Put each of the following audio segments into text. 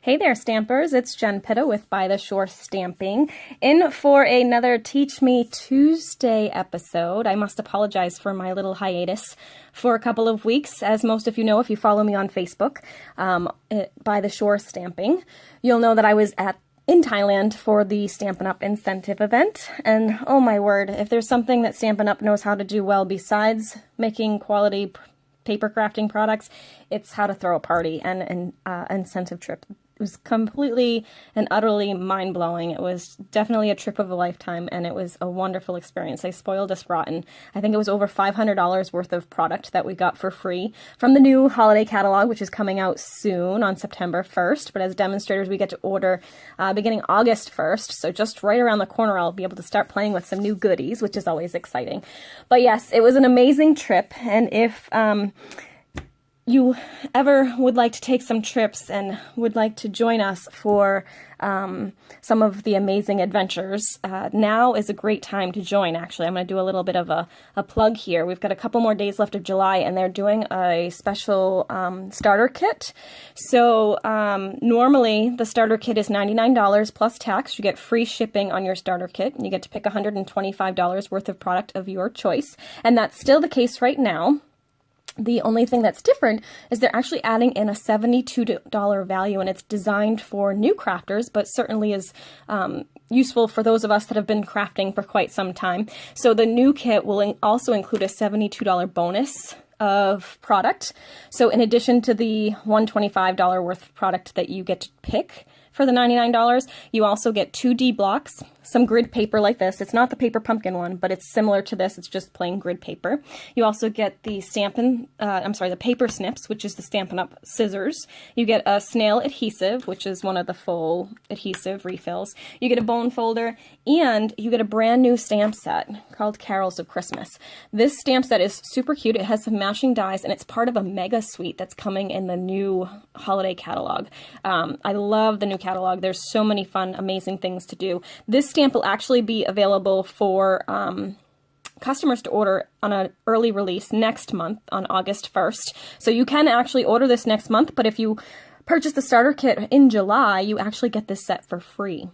Hey there, Stampers. It's Jen Pitta with By the Shore Stamping, in for another Teach Me Tuesday episode. I must apologize for my little hiatus for a couple of weeks. As most of you know, if you follow me on Facebook, By the Shore Stamping, you'll know that I was in Thailand for the Stampin' Up incentive event, and oh my word, if there's something that Stampin' Up knows how to do well besides making quality paper crafting products, it's how to throw a party and an incentive trip. It was completely and utterly mind-blowing. It was definitely a trip of a lifetime, and it was a wonderful experience. They spoiled us rotten. I think it was over $500 worth of product that we got for free from the new holiday catalog, which is coming out soon on September 1st. But as demonstrators, we get to order beginning August 1st, so just right around the corner I'll be able to start playing with some new goodies, which is always exciting. But yes, it was an amazing trip, and if you ever would like to take some trips and would like to join us for some of the amazing adventures, now is a great time to join. Actually, I'm going to do a little bit of a plug here. We've got a couple more days left of July, and they're doing a special starter kit. So normally the starter kit is $99 plus tax. You get free shipping on your starter kit, and you get to pick $125 worth of product of your choice. And that's still the case right now. The only thing that's different is they're actually adding in a $72 value, and it's designed for new crafters, but certainly is useful for those of us that have been crafting for quite some time. So the new kit will also include a $72 bonus of product. So in addition to the $125 worth of product that you get to pick for the $99, you also get 2D blocks, some grid paper like this. It's not the paper pumpkin one, but it's similar to this. It's just plain grid paper. You also get the the paper snips, which is the Stampin' Up scissors. You get a snail adhesive, which is one of the full adhesive refills. You get a bone folder, and you get a brand new stamp set called Carols of Christmas. This stamp set is super cute. It has some matching dies, and it's part of a mega suite that's coming in the new holiday catalog. I love the new catalog. There's so many fun, amazing things to do. This stamp will actually be available for customers to order on an early release next month on August 1st. So you can actually order this next month, but if you purchase the starter kit in July, you actually get this set for free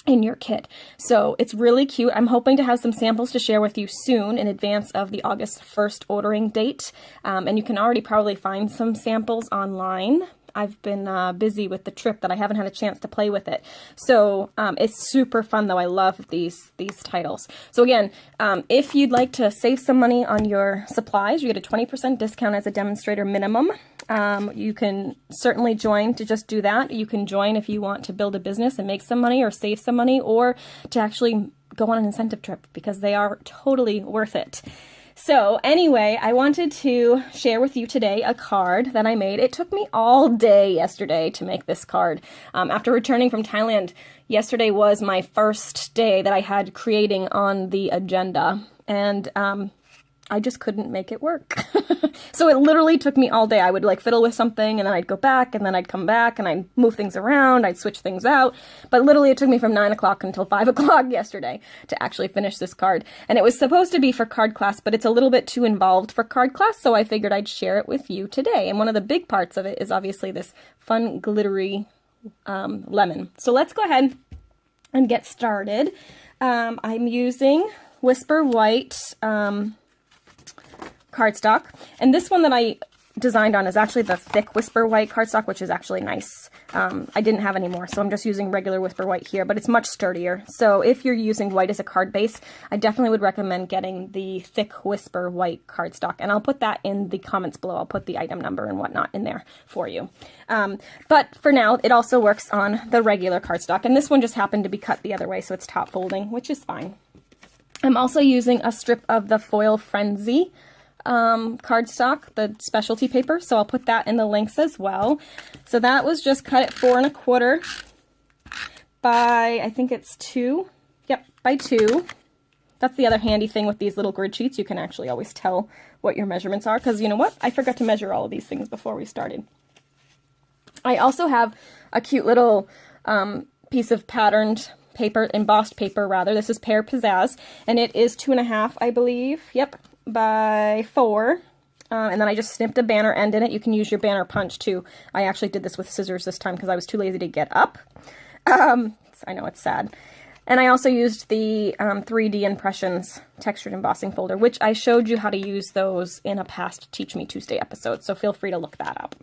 in your kit. So it's really cute. I'm hoping to have some samples to share with you soon in advance of the August 1st ordering date. And you can already probably find some samples online. I've been busy with the trip that I haven't had a chance to play with it. So it's super fun, though. I love these titles. So again, if you'd like to save some money on your supplies, you get a 20% discount as a demonstrator minimum. You can certainly join to just do that. You can join if you want to build a business and make some money or save some money, or to actually go on an incentive trip, because they are totally worth it. So anyway, I wanted to share with you today a card that I made. It took me all day yesterday to make this card. After returning from Thailand, yesterday was my first day that I had creating on the agenda, and I just couldn't make it work. So it literally took me all day. I would like fiddle with something, and then I'd go back, and then I'd come back, and I'd move things around, I'd switch things out. But literally it took me from 9 o'clock until 5 o'clock yesterday to actually finish this card. And it was supposed to be for card class, but it's a little bit too involved for card class, so I figured I'd share it with you today. And one of the big parts of it is obviously this fun glittery lemon. So let's go ahead and get started. I'm using Whisper White cardstock, and this one that I designed on is actually the thick Whisper White cardstock, which is actually nice. I didn't have any more, so I'm just using regular Whisper White here, but it's much sturdier. So if you're using white as a card base, I definitely would recommend getting the thick Whisper White cardstock, and I'll put that in the comments below. I'll put the item number and whatnot in there for you. But for now, it also works on the regular cardstock, and this one just happened to be cut the other way, so it's top folding, which is fine. I'm also using a strip of the Foil Frenzy cardstock, the specialty paper, so I'll put that in the links as well. So that was just cut at 4 1/4 by, I think it's 2. Yep, by 2. That's the other handy thing with these little grid sheets. You can actually always tell what your measurements are, because you know what? I forgot to measure all of these things before we started. I also have a cute little piece of patterned paper, embossed paper rather. This is Pear Pizzazz, and it is 2 1/2, I believe. Yep. By 4, and then I just snipped a banner end in it. You can use your banner punch too. I actually did this with scissors this time because I was too lazy to get up. I know it's sad. And I also used the 3D Impressions textured embossing folder, which I showed you how to use those in a past Teach Me Tuesday episode, so feel free to look that up.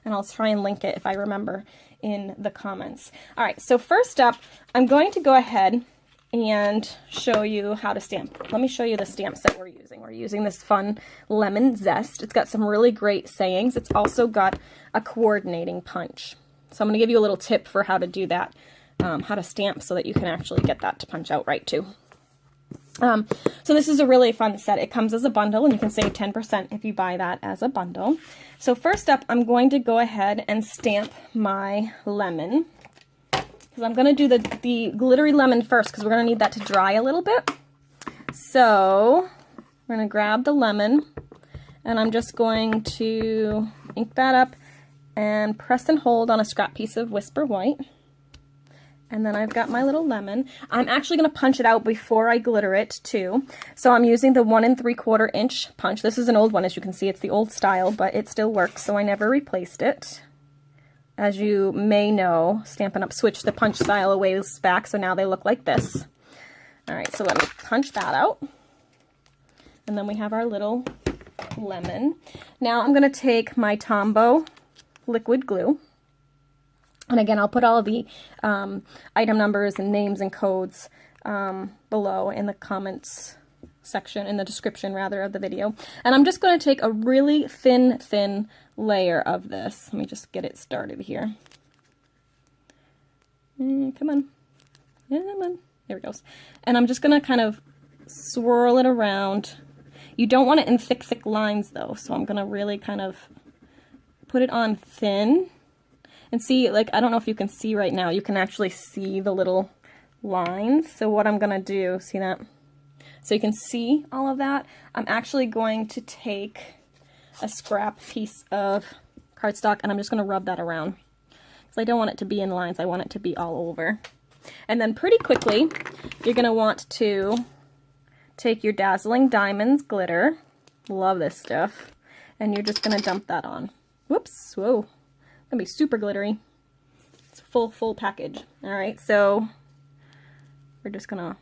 And I'll try and link it if I remember in the comments. All right, so first up, I'm going to go ahead and show you how to stamp. Let me show you the stamps that we're using. We're using this fun Lemon Zest. It's got some really great sayings. It's also got a coordinating punch. So I'm going to give you a little tip for how to do that, how to stamp so that you can actually get that to punch out right too. So this is a really fun set. It comes as a bundle, and you can save 10% if you buy that as a bundle. So first up, I'm going to go ahead and stamp my lemon. Because I'm going to do the glittery lemon first, because we're going to need that to dry a little bit. So we're going to grab the lemon, and I'm just going to ink that up and press and hold on a scrap piece of Whisper White. And then I've got my little lemon. I'm actually going to punch it out before I glitter it too. So I'm using the 1 3/4 inch punch. This is an old one, as you can see. It's the old style, but it still works, so I never replaced it. As you may know, Stampin' Up! Switched the punch style a ways back, so now they look like this. All right, so let me punch that out. And then we have our little lemon. Now I'm going to take my Tombow liquid glue. And again, I'll put all of the item numbers and names and codes below in the comments section, in the description rather, of the video. And I'm just going to take a really thin layer of this. Let me just get it started here. Come on. Come on. There it goes. And I'm just going to kind of swirl it around. You don't want it in thick lines though, so I'm going to really kind of put it on thin. And see, like, I don't know if you can see right now, you can actually see the little lines. So what I'm going to do, see that? So you can see all of that. I'm actually going to take a scrap piece of cardstock, and I'm just going to rub that around. Because I don't want it to be in lines, I want it to be all over. And then pretty quickly, you're going to want to take your Dazzling Diamonds glitter. Love this stuff. And you're just going to dump that on. Whoops, whoa. Gonna be super glittery. It's a full package. Alright, so we're just gonna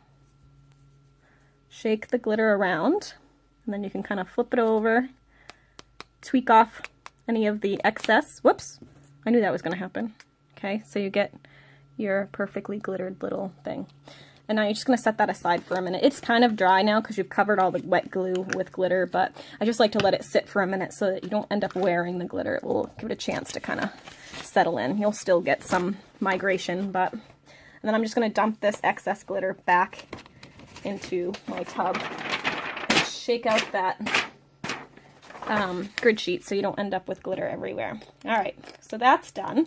shake the glitter around, and then you can kind of flip it over, tweak off any of the excess. Whoops! I knew that was gonna happen. Okay, so you get your perfectly glittered little thing. And now you're just going to set that aside for a minute. It's kind of dry now because you've covered all the wet glue with glitter, but I just like to let it sit for a minute so that you don't end up wearing the glitter. It will give it a chance to kind of settle in. You'll still get some migration, but... And then I'm just going to dump this excess glitter back into my tub and shake out that grid sheet so you don't end up with glitter everywhere. Alright, so that's done.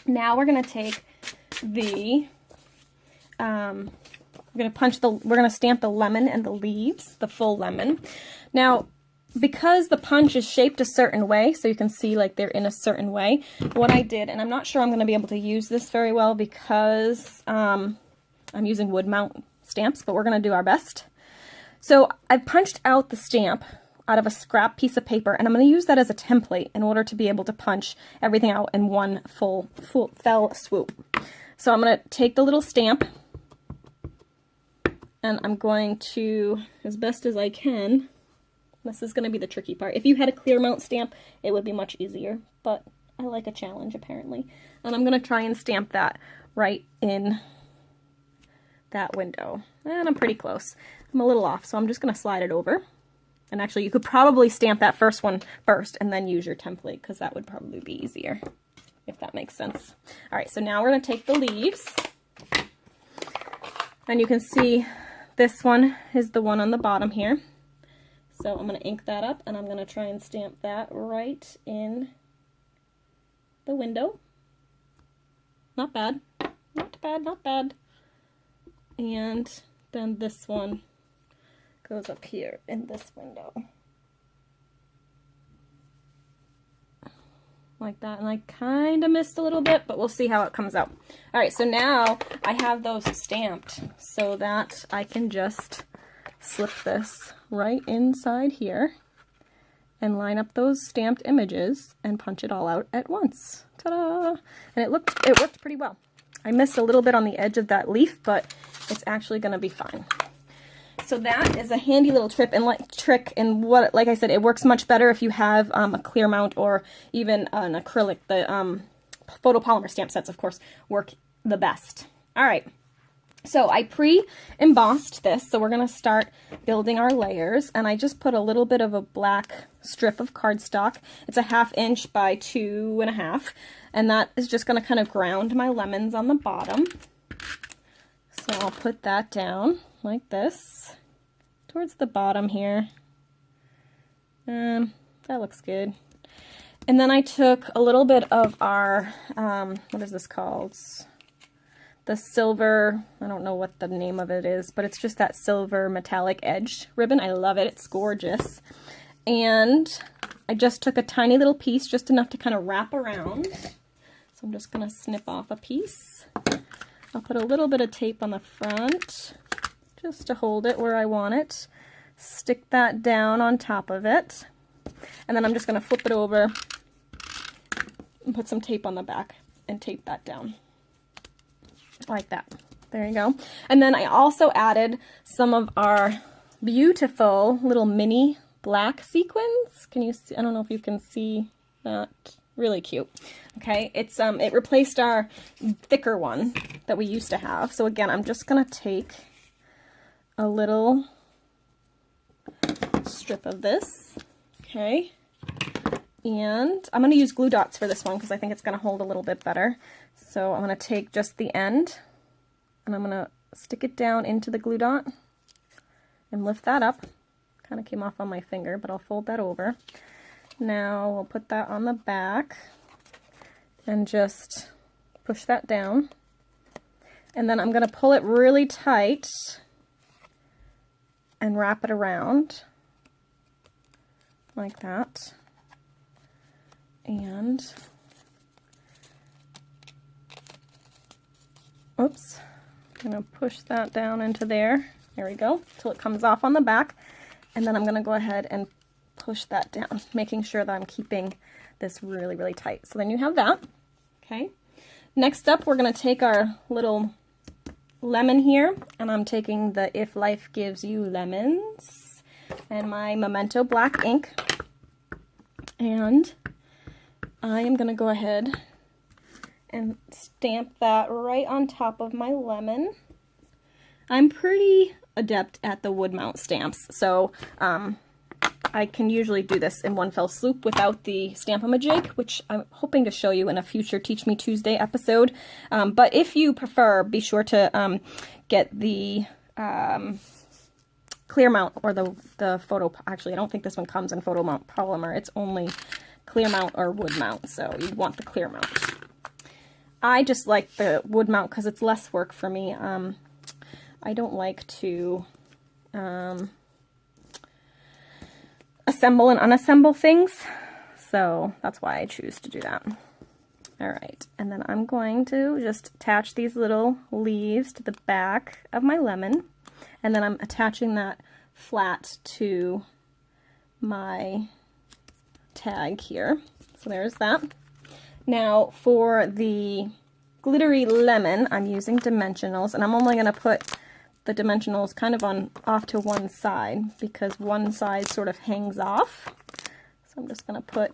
Now we're going to take the... we're going to stamp the lemon and the leaves, the full lemon. Now, because the punch is shaped a certain way, so you can see like they're in a certain way, what I did, and I'm not sure I'm going to be able to use this very well because I'm using wood mount stamps, but we're going to do our best. So I punched out the stamp out of a scrap piece of paper, and I'm going to use that as a template in order to be able to punch everything out in one full fell swoop. So I'm going to take the little stamp, and I'm going to, as best as I can, this is going to be the tricky part. If you had a clear mount stamp, it would be much easier, but I like a challenge apparently. And I'm going to try and stamp that right in that window. And I'm pretty close. I'm a little off, so I'm just going to slide it over. And actually, you could probably stamp that first one first and then use your template, because that would probably be easier, if that makes sense. All right, so now we're going to take the leaves. And you can see this one is the one on the bottom here. So I'm going to ink that up, and I'm going to try and stamp that right in the window. Not bad. Not bad, not bad. And then this one goes up here in this window. Like that, and I kind of missed a little bit, but we'll see how it comes out. Alright, so now I have those stamped so that I can just slip this right inside here, and line up those stamped images and punch it all out at once. Ta-da! And it worked pretty well. I missed a little bit on the edge of that leaf, but it's actually going to be fine. So that is a handy little trick, and what, like I said, it works much better if you have a clear mount or even an acrylic. The photopolymer stamp sets, of course, work the best. All right. So I pre-embossed this, so we're going to start building our layers, and I just put a little bit of a black strip of cardstock. It's a 1/2 inch by 2.5, and that is just going to kind of ground my lemons on the bottom. So I'll put that down like this, towards the bottom here. That looks good. And then I took a little bit of our, what is this called? The silver, I don't know what the name of it is, but it's just that silver metallic edged ribbon. I love it. It's gorgeous. And I just took a tiny little piece, just enough to kind of wrap around. So I'm just going to snip off a piece. I'll put a little bit of tape on the front just to hold it where I want it. Stick that down on top of it. And then I'm just going to flip it over and put some tape on the back and tape that down. Like that. There you go. And then I also added some of our beautiful little mini black sequins. Can you see? I don't know if you can see that. Really cute. Okay, it's it replaced our thicker one that we used to have. So again, I'm just gonna take a little strip of this. Okay. And I'm going to use glue dots for this one because I think it's going to hold a little bit better. So I'm going to take just the end and I'm going to stick it down into the glue dot and lift that up. Kind of came off on my finger, but I'll fold that over. Now we'll put that on the back and just push that down. And then I'm going to pull it really tight and wrap it around like that. And, oops, I'm going to push that down into there. There we go, till it comes off on the back. And then I'm going to go ahead and push that down, making sure that I'm keeping this really, really tight. So then you have that. Okay. Next up, we're going to take our little lemon here, and I'm taking the If Life Gives You Lemons and my Memento Black ink. And I am going to go ahead and stamp that right on top of my lemon. I'm pretty adept at the wood mount stamps, so I can usually do this in one fell swoop without the Stamp-A-Majig, which I'm hoping to show you in a future Teach Me Tuesday episode. But if you prefer, be sure to get the clear mount or the photo. Actually, I don't think this one comes in photo mount polymer. It's only clear mount or wood mount, so you want the clear mount. I just like the wood mount because it's less work for me. I don't like to assemble and unassemble things, so that's why I choose to do that. Alright, and then I'm going to just attach these little leaves to the back of my lemon, and then I'm attaching that flat to my tag here. So there's that. Now for the glittery lemon, I'm using Dimensionals, and I'm only going to put the Dimensionals kind of off to one side because one side sort of hangs off. So I'm just going to put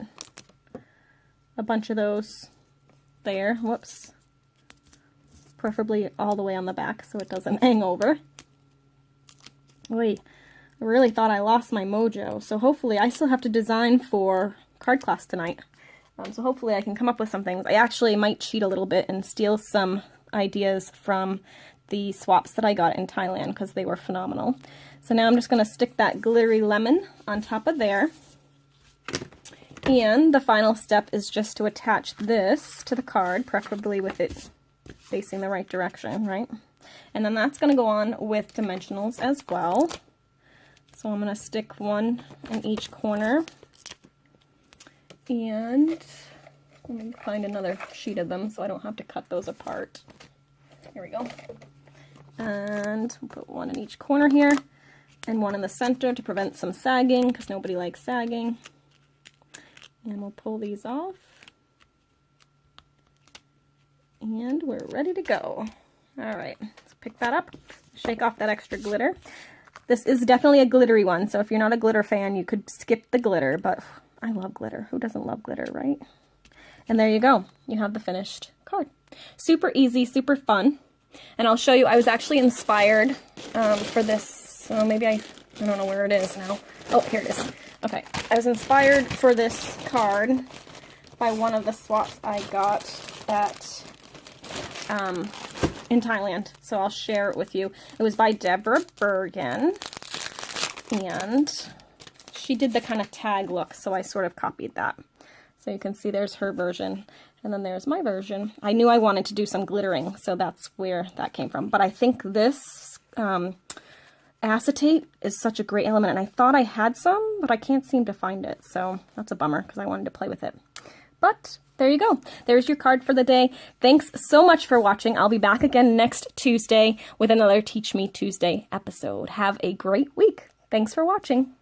a bunch of those there. Whoops. Preferably all the way on the back so it doesn't hang over. Wait, I really thought I lost my mojo. So hopefully I still have to design for card class tonight. So hopefully I can come up with some things. I actually might cheat a little bit and steal some ideas from the swaps that I got in Thailand because they were phenomenal. So now I'm just going to stick that glittery lemon on top of there. And the final step is just to attach this to the card, preferably with it facing the right direction, right? And then that's going to go on with Dimensionals as well. So I'm going to stick one in each corner. And let me find another sheet of them so I don't have to cut those apart. Here we go. And we'll put one in each corner here and one in the center to prevent some sagging because nobody likes sagging. And we'll pull these off. And we're ready to go. All right, let's pick that up, shake off that extra glitter. This is definitely a glittery one, so if you're not a glitter fan, you could skip the glitter, but I love glitter. Who doesn't love glitter, right? And there you go. You have the finished card. Super easy, super fun. And I'll show you, I was actually inspired for this, so maybe I don't know where it is now. Oh, here it is. Okay, I was inspired for this card by one of the swaps I got at in Thailand, so I'll share it with you. It was by Deborah Bergen, and she did the kind of tag look, so I sort of copied that. So you can see there's her version, and then there's my version. I knew I wanted to do some glittering, so that's where that came from. But I think this acetate is such a great element, and I thought I had some, but I can't seem to find it, so that's a bummer because I wanted to play with it. But there you go. There's your card for the day. Thanks so much for watching. I'll be back again next Tuesday with another Teach Me Tuesday episode. Have a great week. Thanks for watching.